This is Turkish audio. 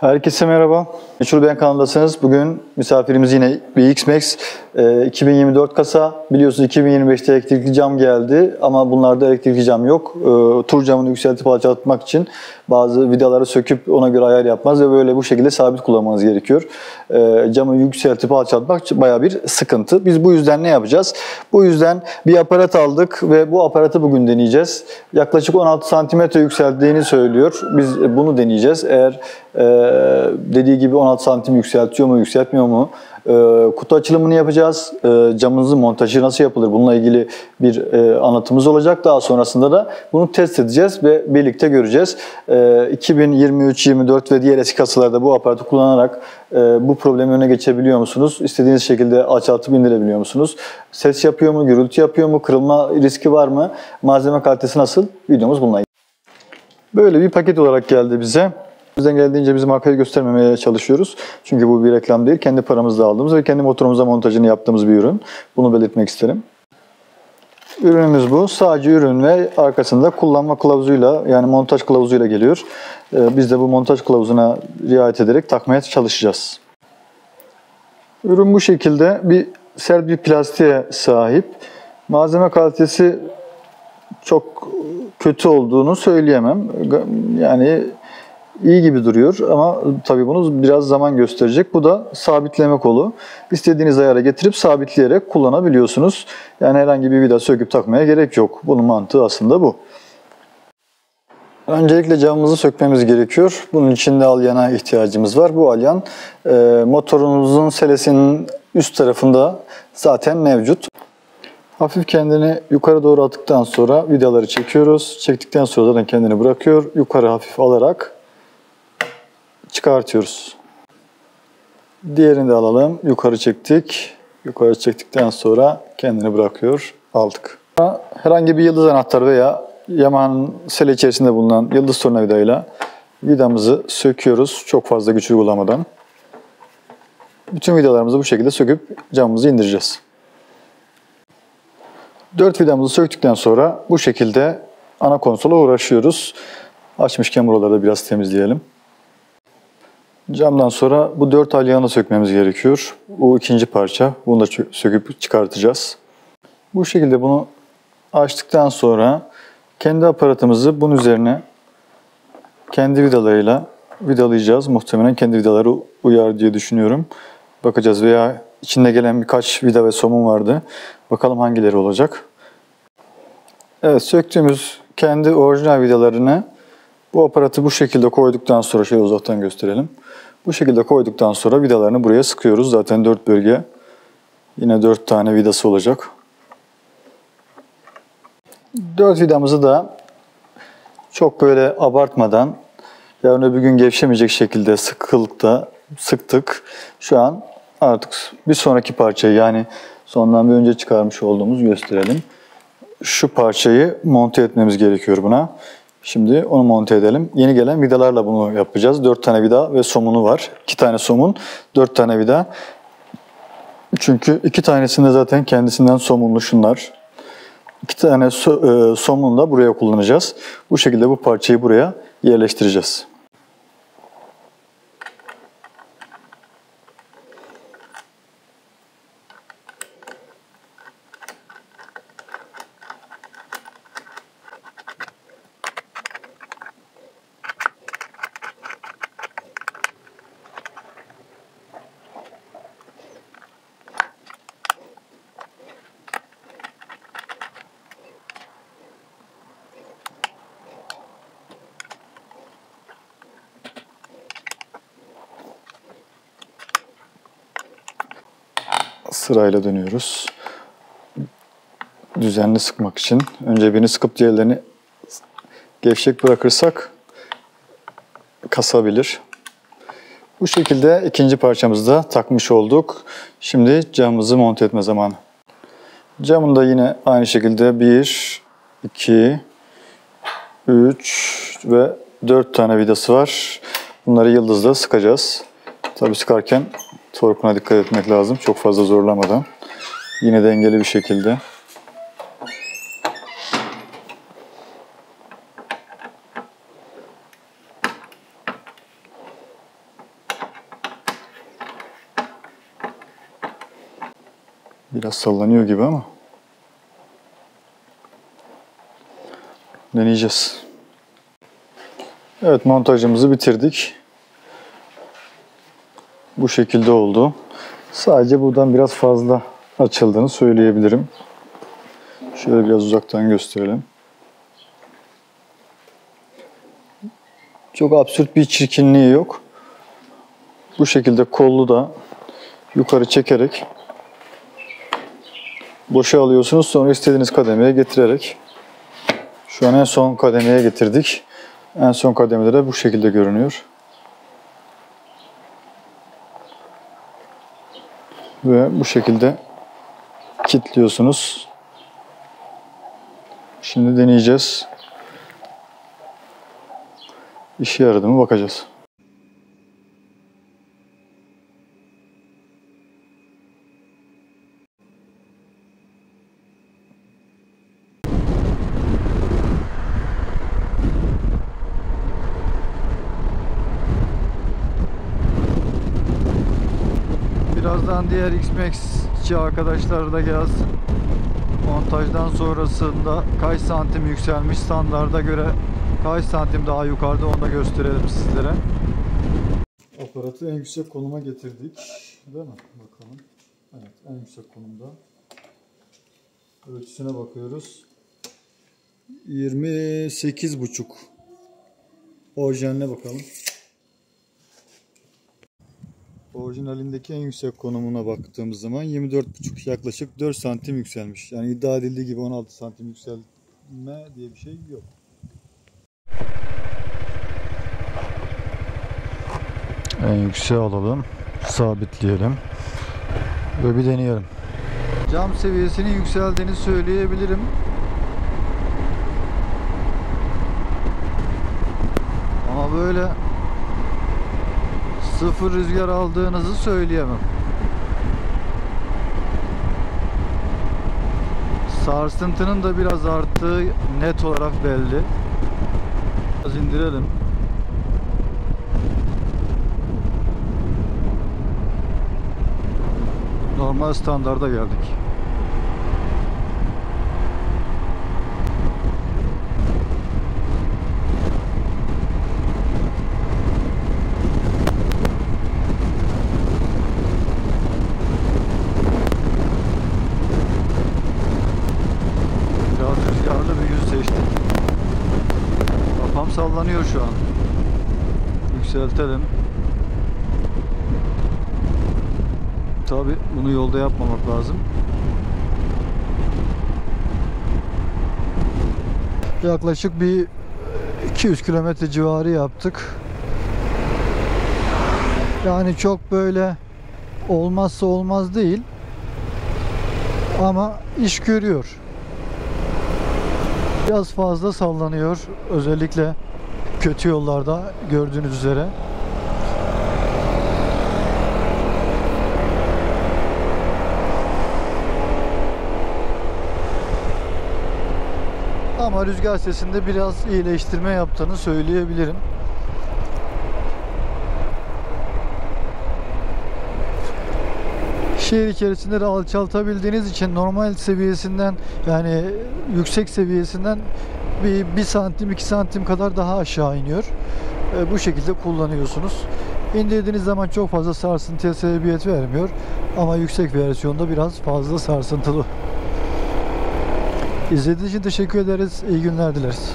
Herkese merhaba. Meşhur Ben kanalındasınız. Bugün misafirimiz yine BX-Max 2024 kasa. Biliyorsunuz 2025'te elektrikli cam geldi ama bunlarda elektrikli cam yok. Tur camını yükseltip alçaltmak için bazı vidaları söküp ona göre ayar yapmaz ve böyle bu şekilde sabit kullanmanız gerekiyor. Camı yükseltip alçaltmak bayağı bir sıkıntı. Biz bu yüzden ne yapacağız? Bu yüzden bir aparat aldık ve bu aparatı bugün deneyeceğiz. Yaklaşık 16 santimetre yükselttiğini söylüyor. Biz bunu deneyeceğiz. Eğer dediği gibi 16 santim yükseltiyor mu, yükseltmiyor mu? Kutu açılımını yapacağız. Camımızın montajı nasıl yapılır? Bununla ilgili bir anlatımız olacak. Daha sonrasında da bunu test edeceğiz ve birlikte göreceğiz. 2023, 24 ve diğer eski kasalarda bu aparatı kullanarak bu problemi öne geçebiliyor musunuz? İstediğiniz şekilde alçaltıp indirebiliyor musunuz? Ses yapıyor mu, gürültü yapıyor mu, kırılma riski var mı? Malzeme kalitesi nasıl? Videomuz bununla ilgili. Böyle bir paket olarak geldi bize. Bizden geldiğince bizim markayı göstermemeye çalışıyoruz. Çünkü bu bir reklam değil. Kendi paramızla aldığımız ve kendi motorumuza montajını yaptığımız bir ürün. Bunu belirtmek isterim. Ürünümüz bu. Sadece ürün ve arkasında kullanma kılavuzuyla, yani montaj kılavuzuyla geliyor. Biz de bu montaj kılavuzuna riayet ederek takmaya çalışacağız. Ürün bu şekilde sert bir plastiğe sahip. Malzeme kalitesi çok kötü olduğunu söyleyemem. Yani İyi gibi duruyor ama tabii bunu biraz zaman gösterecek. Bu da sabitleme kolu. İstediğiniz ayara getirip sabitleyerek kullanabiliyorsunuz. Yani herhangi bir vida söküp takmaya gerek yok. Bunun mantığı aslında bu. Öncelikle camımızı sökmemiz gerekiyor. Bunun için de alyana ihtiyacımız var. Bu alyan motorunuzun selesinin üst tarafında zaten mevcut. Hafif kendini yukarı doğru attıktan sonra vidaları çekiyoruz. Çektikten sonra zaten kendini bırakıyor. Yukarı hafif alarak çıkartıyoruz. Diğerini de alalım. Yukarı çektik. Yukarı çektikten sonra kendini bırakıyor. Aldık. Herhangi bir yıldız anahtar veya Yamaha'nın sele içerisinde bulunan yıldız tornavidayla vidamızı söküyoruz. Çok fazla güç uygulamadan. Bütün vidalarımızı bu şekilde söküp camımızı indireceğiz. 4 vidamızı söktükten sonra bu şekilde ana konsola uğraşıyoruz. Açmışken buraları da biraz temizleyelim. Camdan sonra bu 4 alyanı sökmemiz gerekiyor. Bu ikinci parça. Bunu da söküp çıkartacağız. Bu şekilde bunu açtıktan sonra kendi aparatımızı bunun üzerine kendi vidalarıyla vidalayacağız. Muhtemelen kendi vidaları uyar diye düşünüyorum. Bakacağız veya içinde gelen birkaç vida ve somun vardı. Bakalım hangileri olacak. Evet, söktüğümüz kendi orijinal vidalarını bu aparatı bu şekilde koyduktan sonra şöyle uzaktan gösterelim. Bu şekilde koyduktan sonra vidalarını buraya sıkıyoruz. Zaten 4 bölge. Yine 4 tane vidası olacak. 4 vidamızı da çok böyle abartmadan, yarın öbür gün gevşemeyecek şekilde sıkılıkta sıktık. Şu an artık bir sonraki parçayı, yani sondan bir önce çıkarmış olduğumuzu gösterelim. Şu parçayı monte etmemiz gerekiyor buna. Şimdi onu monte edelim. Yeni gelen vidalarla bunu yapacağız. 4 tane vida ve somunu var. 2 tane somun, 4 tane vida. Çünkü 2 tanesinde zaten kendisinden somunlu şunlar. 2 tane somun da buraya kullanacağız. Bu şekilde bu parçayı buraya yerleştireceğiz. Sırayla dönüyoruz. Düzenli sıkmak için. Önce birini sıkıp diğerlerini gevşek bırakırsak kasabilir. Bu şekilde ikinci parçamızı da takmış olduk. Şimdi camımızı monte etme zamanı. Camın da yine aynı şekilde 1, 2, 3 ve 4 tane vidası var. Bunları yıldızla sıkacağız. Tabii sıkarken torkuna dikkat etmek lazım. Çok fazla zorlamadan. Yine dengeli bir şekilde. Biraz sallanıyor gibi ama deneyeceğiz. Evet, montajımızı bitirdik. Bu şekilde oldu. Sadece buradan biraz fazla açıldığını söyleyebilirim. Şöyle biraz uzaktan gösterelim. Çok absürt bir çirkinliği yok. Bu şekilde kollu da yukarı çekerek boşa alıyorsunuz. Sonra istediğiniz kademeye getirerek. Şu an en son kademeye getirdik. En son kademede de bu şekilde görünüyor. Ve bu şekilde kilitliyorsunuz. Şimdi deneyeceğiz. İşe yaradı mı bakacağız. Birazdan diğer X-Max'çi arkadaşlar da gelsin. Montajdan sonrasında kaç santim yükselmiş, standarda göre kaç santim daha yukarıda, onu da gösterelim sizlere. Aparatı en yüksek konuma getirdik. Değil mi? Bakalım. Evet, en yüksek konumda. Ölçüsüne bakıyoruz. 28,5. Orijinaline bakalım. Orijinalindeki en yüksek konumuna baktığımız zaman 24,5, yaklaşık 4 santim yükselmiş. Yani iddia edildiği gibi 16 santim yükselme diye bir şey yok. En yükseğe alalım, sabitleyelim ve bir deneyelim. Cam seviyesinin yükseldiğini söyleyebilirim. Ama böyle sıfır rüzgar aldığınızı söyleyemem. Sarsıntının da biraz arttığı net olarak belli. Biraz indirelim. Normal standarda geldik. Kafam sallanıyor şu an. Yükseltelim. Tabi bunu yolda yapmamak lazım. Yaklaşık bir 200 kilometre civarı yaptık. Yani çok böyle olmazsa olmaz değil. Ama iş görüyor. Biraz fazla sallanıyor. Özellikle kötü yollarda gördüğünüz üzere. Ama rüzgar sesinde biraz iyileştirme yaptığını söyleyebilirim. Şehir içerisinde de alçaltabildiğiniz için normal seviyesinden, yani yüksek seviyesinden bir santim 2 santim kadar daha aşağı iniyor. Bu şekilde kullanıyorsunuz. İndirdiğiniz zaman çok fazla sarsıntıya sebebiyet vermiyor. Ama yüksek versiyonda biraz fazla sarsıntılı. İzlediğiniz için teşekkür ederiz. İyi günler dileriz.